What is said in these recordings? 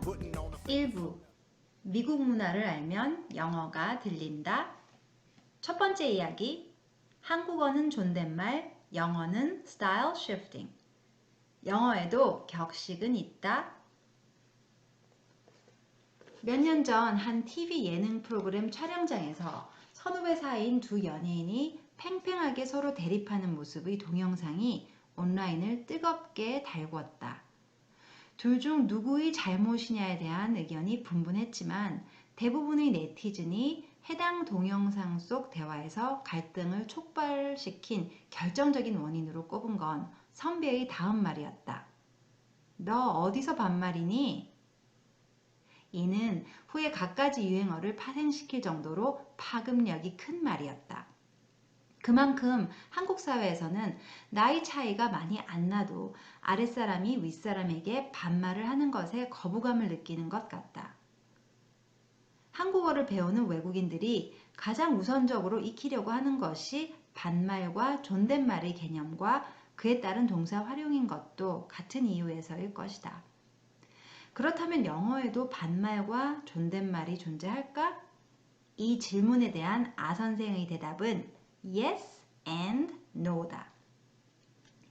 1부 미국 문화를 알면 영어가 들린다. 첫 번째 이야기, 한국어는 존댓말, 영어는 style shifting. 영어에도 격식은 있다. 몇 년 전 한 TV 예능 프로그램 촬영장에서 선후배 사이인 두 연예인이 팽팽하게 서로 대립하는 모습의 동영상이 온라인을 뜨겁게 달구었다. 둘 중 누구의 잘못이냐에 대한 의견이 분분했지만 대부분의 네티즌이 해당 동영상 속 대화에서 갈등을 촉발시킨 결정적인 원인으로 꼽은 건 선배의 다음 말이었다. 너 어디서 반말이니? 이는 후에 갖가지 유행어를 파생시킬 정도로 파급력이 큰 말이었다. 그만큼 한국 사회에서는 나이 차이가 많이 안 나도 아랫사람이 윗사람에게 반말을 하는 것에 거부감을 느끼는 것 같다. 한국어를 배우는 외국인들이 가장 우선적으로 익히려고 하는 것이 반말과 존댓말의 개념과 그에 따른 동사 활용인 것도 같은 이유에서일 것이다. 그렇다면 영어에도 반말과 존댓말이 존재할까? 이 질문에 대한 아 선생의 대답은 Yes and No다.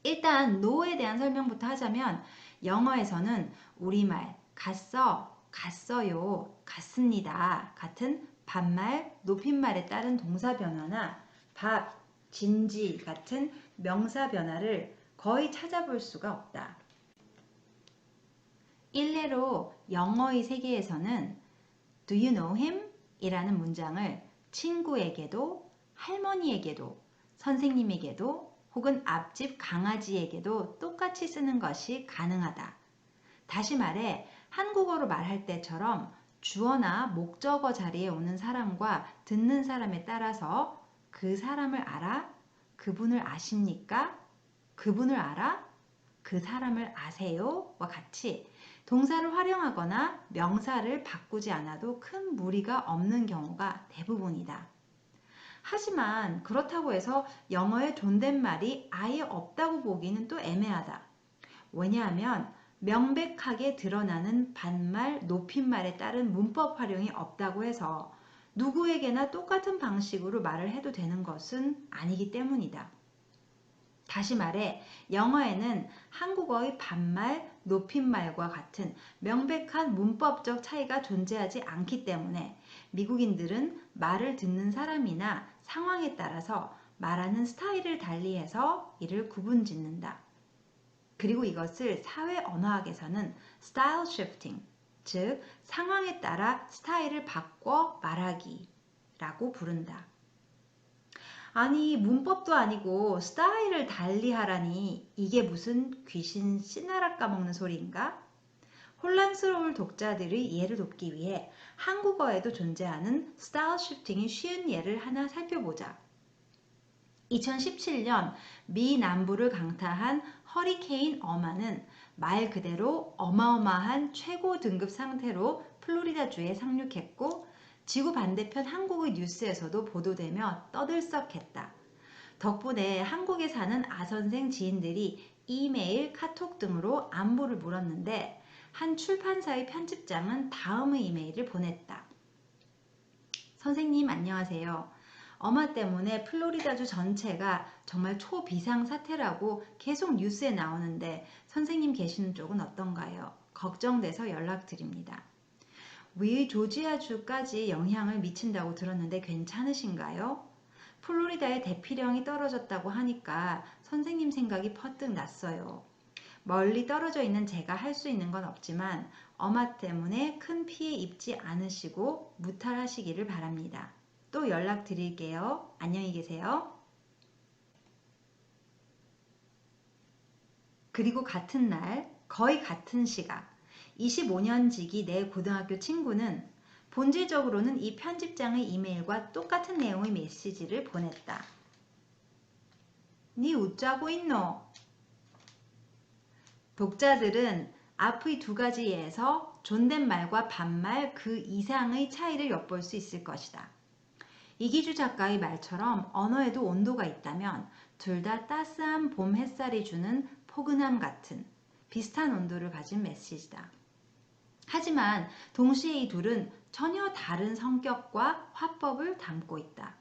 일단 No에 대한 설명부터 하자면 영어에서는 우리말 갔어, 갔어요, 갔습니다 같은 반말, 높임말에 따른 동사 변화나 밥, 진지 같은 명사 변화를 거의 찾아볼 수가 없다. 일례로 영어의 세계에서는 Do you know him? 이라는 문장을 친구에게도 할머니에게도 선생님에게도 혹은 앞집 강아지에게도 똑같이 쓰는 것이 가능하다. 다시 말해 한국어로 말할 때처럼 주어나 목적어 자리에 오는 사람과 듣는 사람에 따라서 그 사람을 알아? 그분을 아십니까? 그분을 알아? 그 사람을 아세요? 와 같이 동사를 활용하거나 명사를 바꾸지 않아도 큰 무리가 없는 경우가 대부분이다. 하지만 그렇다고 해서 영어의 존댓말이 아예 없다고 보기는 또 애매하다. 왜냐하면 명백하게 드러나는 반말, 높임말에 따른 문법 활용이 없다고 해서 누구에게나 똑같은 방식으로 말을 해도 되는 것은 아니기 때문이다. 다시 말해 영어에는 한국어의 반말, 높임말과 같은 명백한 문법적 차이가 존재하지 않기 때문에 미국인들은 말을 듣는 사람이나 상황에 따라서 말하는 스타일을 달리해서 이를 구분짓는다. 그리고 이것을 사회 언어학에서는 style shifting, 즉 상황에 따라 스타일을 바꿔 말하기라고 부른다. 아니 문법도 아니고 스타일을 달리하라니 이게 무슨 귀신 씨나라 까먹는 소리인가? 혼란스러울 독자들의 이해를 돕기 위해 한국어에도 존재하는 스타일 쉬프팅이 쉬운 예를 하나 살펴보자. 2017년 미 남부를 강타한 허리케인 어마는 말 그대로 어마어마한 최고 등급 상태로 플로리다주에 상륙했고 지구 반대편 한국의 뉴스에서도 보도되며 떠들썩했다. 덕분에 한국에 사는 아선생 지인들이 이메일, 카톡 등으로 안부를 물었는데 한 출판사의 편집장은 다음의 이메일을 보냈다. 선생님 안녕하세요. 어마 때문에 플로리다주 전체가 정말 초비상 사태라고 계속 뉴스에 나오는데 선생님 계시는 쪽은 어떤가요? 걱정돼서 연락드립니다. 위 조지아주까지 영향을 미친다고 들었는데 괜찮으신가요? 플로리다에 대피령이 떨어졌다고 하니까 선생님 생각이 퍼뜩 났어요. 멀리 떨어져 있는 제가 할 수 있는 건 없지만 어마 때문에 큰 피해 입지 않으시고 무탈하시기를 바랍니다. 또 연락드릴게요. 안녕히 계세요. 그리고 같은 날 거의 같은 시각 25년 지기 내 고등학교 친구는 본질적으로는 이 편집장의 이메일과 똑같은 내용의 메시지를 보냈다. 니 웃자고 있노? 독자들은 앞의 두 가지 예에서 존댓말과 반말 그 이상의 차이를 엿볼 수 있을 것이다. 이기주 작가의 말처럼 언어에도 온도가 있다면 둘 다 따스한 봄 햇살이 주는 포근함 같은 비슷한 온도를 가진 메시지다. 하지만 동시에 이 둘은 전혀 다른 성격과 화법을 담고 있다.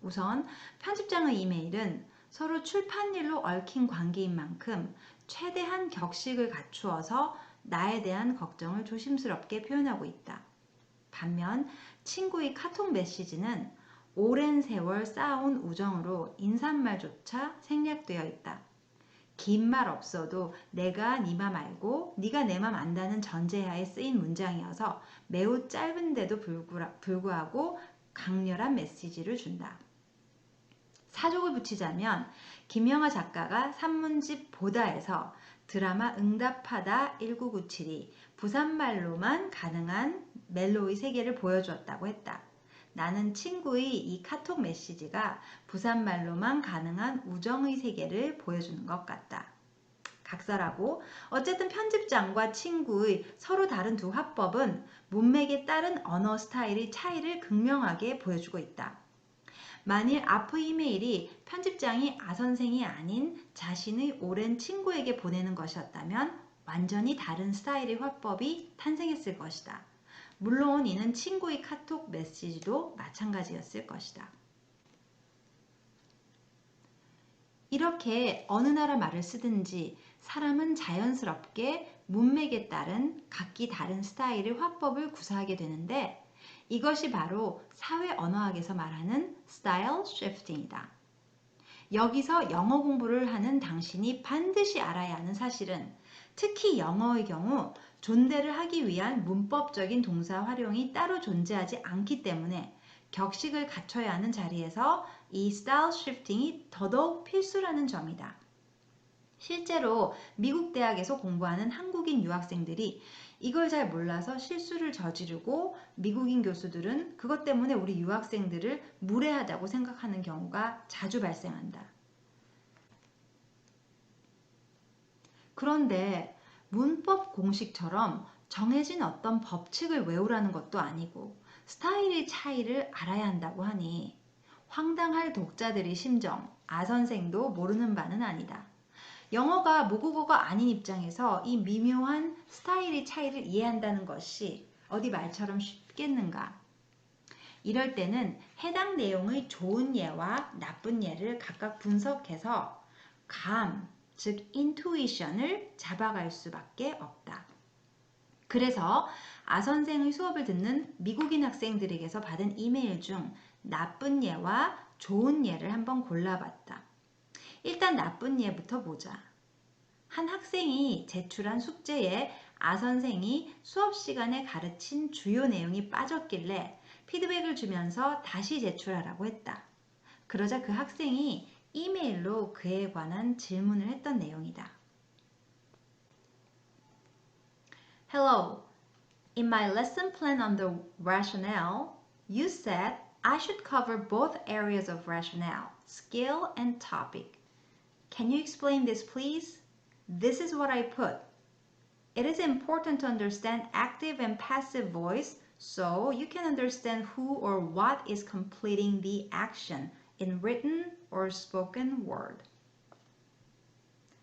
우선 편집장의 이메일은 서로 출판일로 얽힌 관계인 만큼 최대한 격식을 갖추어서 나에 대한 걱정을 조심스럽게 표현하고 있다. 반면 친구의 카톡 메시지는 오랜 세월 쌓아온 우정으로 인사말조차 생략되어 있다. 긴 말 없어도 내가 네 맘 알고 네가 내 맘 안다는 전제하에 쓰인 문장이어서 매우 짧은데도 불구하고 강렬한 메시지를 준다. 사족을 붙이자면 김영하 작가가 산문집 보다에서 드라마 응답하다 1997이 부산말로만 가능한 멜로의 세계를 보여주었다고 했다. 나는 친구의 이 카톡 메시지가 부산말로만 가능한 우정의 세계를 보여주는 것 같다. 각설하고 어쨌든 편집장과 친구의 서로 다른 두 화법은 문맥에 따른 언어 스타일의 차이를 극명하게 보여주고 있다. 만일 앞의 이메일이 편집장이 아 선생이 아닌 자신의 오랜 친구에게 보내는 것이었다면 완전히 다른 스타일의 화법이 탄생했을 것이다. 물론 이는 친구의 카톡 메시지도 마찬가지였을 것이다. 이렇게 어느 나라 말을 쓰든지 사람은 자연스럽게 문맥에 따른 각기 다른 스타일의 화법을 구사하게 되는데 이것이 바로 사회 언어학에서 말하는 style shifting이다. 여기서 영어 공부를 하는 당신이 반드시 알아야 하는 사실은 특히 영어의 경우 존대를 하기 위한 문법적인 동사 활용이 따로 존재하지 않기 때문에 격식을 갖춰야 하는 자리에서 이 style shifting이 더더욱 필수라는 점이다. 실제로 미국 대학에서 공부하는 한국인 유학생들이 이걸 잘 몰라서 실수를 저지르고 미국인 교수들은 그것 때문에 우리 유학생들을 무례하다고 생각하는 경우가 자주 발생한다. 그런데 문법 공식처럼 정해진 어떤 법칙을 외우라는 것도 아니고 스타일의 차이를 알아야 한다고 하니 황당할 독자들의 심정, 아 선생도 모르는 바는 아니다. 영어가 모국어가 아닌 입장에서 이 미묘한 스타일의 차이를 이해한다는 것이 어디 말처럼 쉽겠는가? 이럴 때는 해당 내용의 좋은 예와 나쁜 예를 각각 분석해서 감, 즉 intuition을 잡아갈 수밖에 없다. 그래서 아 선생의 수업을 듣는 미국인 학생들에게서 받은 이메일 중 나쁜 예와 좋은 예를 한번 골라봤다. 일단 나쁜 예부터 보자. 한 학생이 제출한 숙제에 아 선생이 수업 시간에 가르친 주요 내용이 빠졌길래 피드백을 주면서 다시 제출하라고 했다. 그러자 그 학생이 이메일로 그에 관한 질문을 했던 내용이다. Hello, in my lesson plan on the rationale, you said I should cover both areas of rationale, skill and topic. Can you explain this, please? This is what I put. It is important to understand active and passive voice so you can understand who or what is completing the action in written or spoken word.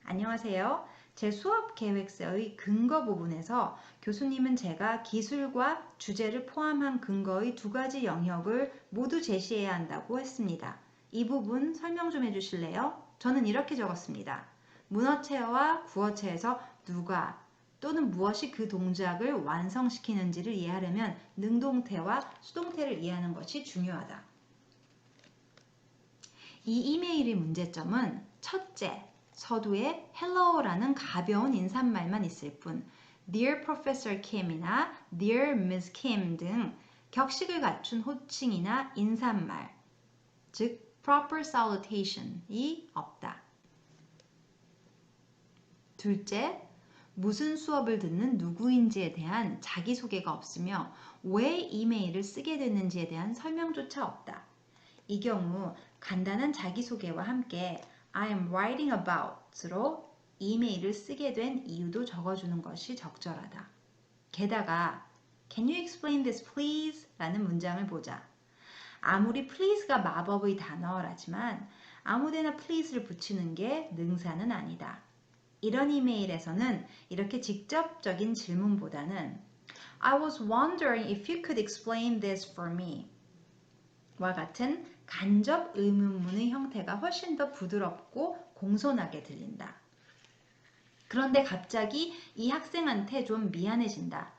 안녕하세요. 제 수업 계획서의 근거 부분에서 교수님은 제가 기술과 주제를 포함한 근거의 두 가지 영역을 모두 제시해야 한다고 했습니다. 이 부분 설명 좀 해주실래요? 저는 이렇게 적었습니다. 문어체와 구어체에서 누가 또는 무엇이 그 동작을 완성시키는지를 이해하려면 능동태와 수동태를 이해하는 것이 중요하다. 이 이메일의 문제점은 첫째, 서두에 hello라는 가벼운 인사말만 있을 뿐 Dear Professor Kim이나 Dear Miss Kim 등 격식을 갖춘 호칭이나 인사말, 즉 proper salutation이 없다. 둘째, 무슨 수업을 듣는 누구인지에 대한 자기소개가 없으며 왜 이메일을 쓰게 됐는지에 대한 설명조차 없다. 이 경우 간단한 자기소개와 함께 I am writing about으로 이메일을 쓰게 된 이유도 적어주는 것이 적절하다. 게다가 Can you explain this please? 라는 문장을 보자. 아무리 please가 마법의 단어라지만 아무데나 please를 붙이는 게 능사는 아니다. 이런 이메일에서는 이렇게 직접적인 질문보다는 I was wondering if you could explain this for me. 와 같은 간접 의문문의 형태가 훨씬 더 부드럽고 공손하게 들린다. 그런데 갑자기 이 학생한테 좀 미안해진다.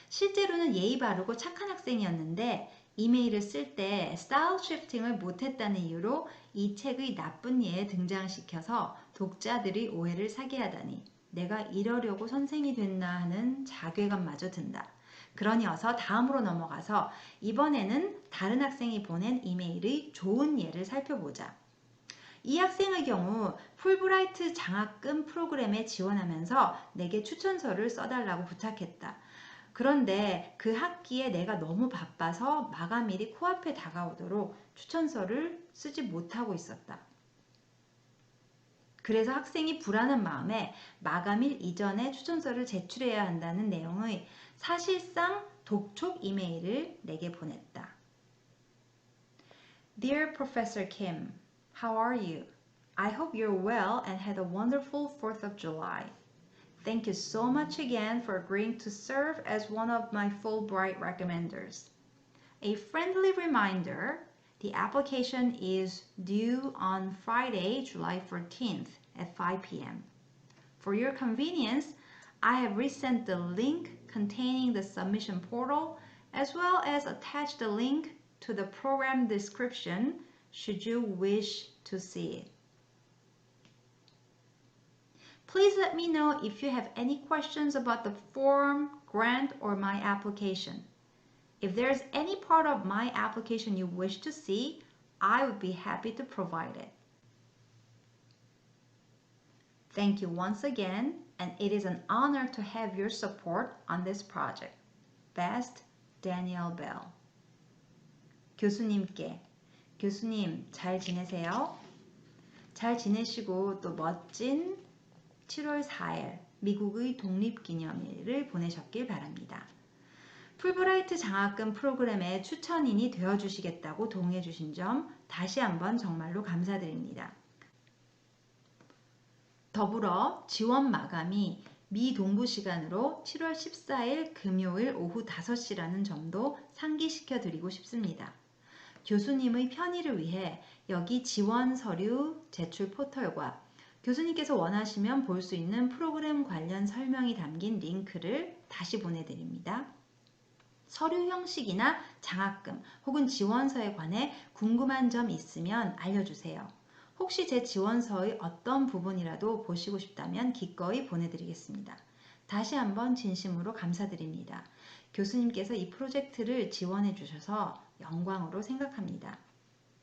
실제로는 예의 바르고 착한 학생이었는데 이메일을 쓸 때 스타일 쉬프팅을 못했다는 이유로 이 책의 나쁜 예에 등장시켜서 독자들이 오해를 사게 하다니 내가 이러려고 선생이 됐나 하는 자괴감마저 든다. 그러니 어서 다음으로 넘어가서 이번에는 다른 학생이 보낸 이메일의 좋은 예를 살펴보자. 이 학생의 경우 풀브라이트 장학금 프로그램에 지원하면서 내게 추천서를 써달라고 부탁했다. 그런데 그 학기에 내가 너무 바빠서 마감일이 코앞에 다가오도록 추천서를 쓰지 못하고 있었다. 그래서 학생이 불안한 마음에 마감일 이전에 추천서를 제출해야 한다는 내용의 사실상 독촉 이메일을 내게 보냈다. Dear Professor Kim, how are you? I hope you're well and had a wonderful 4th of July. Thank you so much again for agreeing to serve as one of my Fulbright recommenders. A friendly reminder, the application is due on Friday, July 14th at 5 p.m. For your convenience, I have resent the link containing the submission portal as well as attached the link to the program description should you wish to see it. Please let me know if you have any questions about the form, grant, or my application. If there's any part of my application you wish to see, I would be happy to provide it. Thank you once again, and it is an honor to have your support on this project. Best, Danielle Bell. 교수님께, 교수님 잘 지내세요? 잘 지내시고 또 멋진 7월 4일 미국의 독립기념일을 보내셨길 바랍니다. 풀브라이트 장학금 프로그램의 추천인이 되어주시겠다고 동의해주신 점 다시 한번 정말로 감사드립니다. 더불어 지원 마감이 미 동부 시간으로 7월 14일 금요일 오후 5시라는 점도 상기시켜 드리고 싶습니다. 교수님의 편의를 위해 여기 지원 서류 제출 포털과 교수님께서 원하시면 볼 수 있는 프로그램 관련 설명이 담긴 링크를 다시 보내드립니다. 서류 형식이나 장학금 혹은 지원서에 관해 궁금한 점 있으면 알려주세요. 혹시 제 지원서의 어떤 부분이라도 보시고 싶다면 기꺼이 보내드리겠습니다. 다시 한번 진심으로 감사드립니다. 교수님께서 이 프로젝트를 지원해 주셔서 영광으로 생각합니다.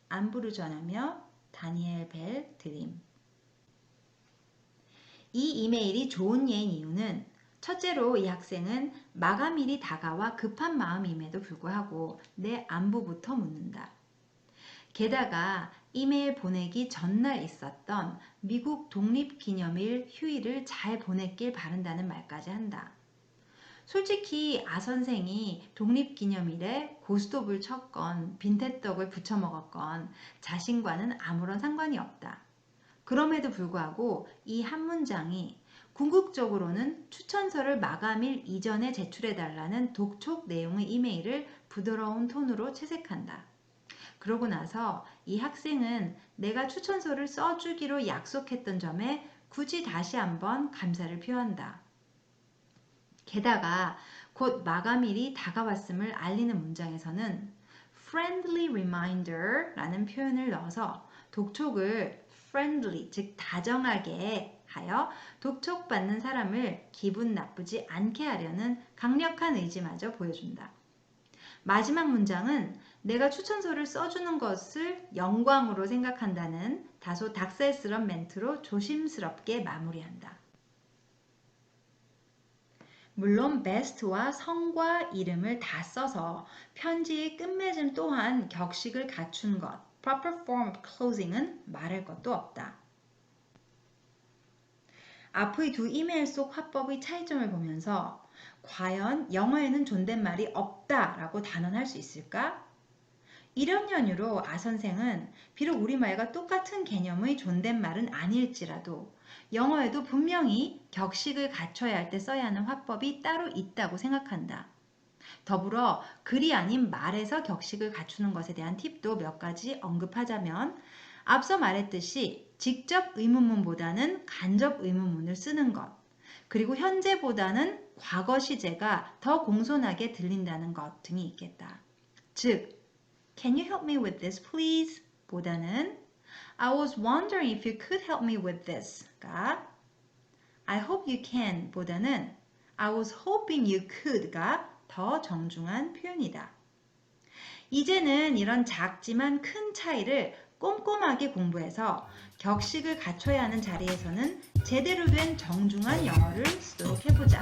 안부를 전하며 다니엘 벨 드림. 이 이메일이 좋은 예인 이유는 첫째로 이 학생은 마감일이 다가와 급한 마음임에도 불구하고 내 안부부터 묻는다. 게다가 이메일 보내기 전날 있었던 미국 독립기념일 휴일을 잘 보냈길 바란다는 말까지 한다. 솔직히 아 선생이 독립기념일에 고스톱을 쳤건 빈대떡을 부쳐 먹었건 자신과는 아무런 상관이 없다. 그럼에도 불구하고 이 한 문장이 궁극적으로는 추천서를 마감일 이전에 제출해달라는 독촉 내용의 이메일을 부드러운 톤으로 채색한다. 그러고 나서 이 학생은 내가 추천서를 써주기로 약속했던 점에 굳이 다시 한번 감사를 표한다. 게다가 곧 마감일이 다가왔음을 알리는 문장에서는 friendly reminder 라는 표현을 넣어서 독촉을 friendly, 즉 다정하게 하여 독촉받는 사람을 기분 나쁘지 않게 하려는 강력한 의지마저 보여준다. 마지막 문장은 내가 추천서를 써주는 것을 영광으로 생각한다는 다소 닭살스러운 멘트로 조심스럽게 마무리한다. 물론 best와 성과 이름을 다 써서 편지의 끝맺음 또한 격식을 갖춘 것, proper form of closing은 말할 것도 없다. 앞의 두 이메일 속 화법의 차이점을 보면서 과연 영어에는 존댓말이 없다라고 단언할 수 있을까? 이런 연유로 아 선생은 비록 우리말과 똑같은 개념의 존댓말은 아닐지라도 영어에도 분명히 격식을 갖춰야 할 때 써야 하는 화법이 따로 있다고 생각한다. 더불어 글이 아닌 말에서 격식을 갖추는 것에 대한 팁도 몇 가지 언급하자면 앞서 말했듯이 직접 의문문보다는 간접 의문문을 쓰는 것, 그리고 현재보다는 과거 시제가 더 공손하게 들린다는 것 등이 있겠다. 즉, Can you help me with this please? 보다는 I was wondering if you could help me with this가 I hope you can 보다는 I was hoping you could가 더 정중한 표현이다. 이제는 이런 작지만 큰 차이를 꼼꼼하게 공부해서 격식을 갖춰야 하는 자리에서는 제대로 된 정중한 영어를 쓰도록 해보자.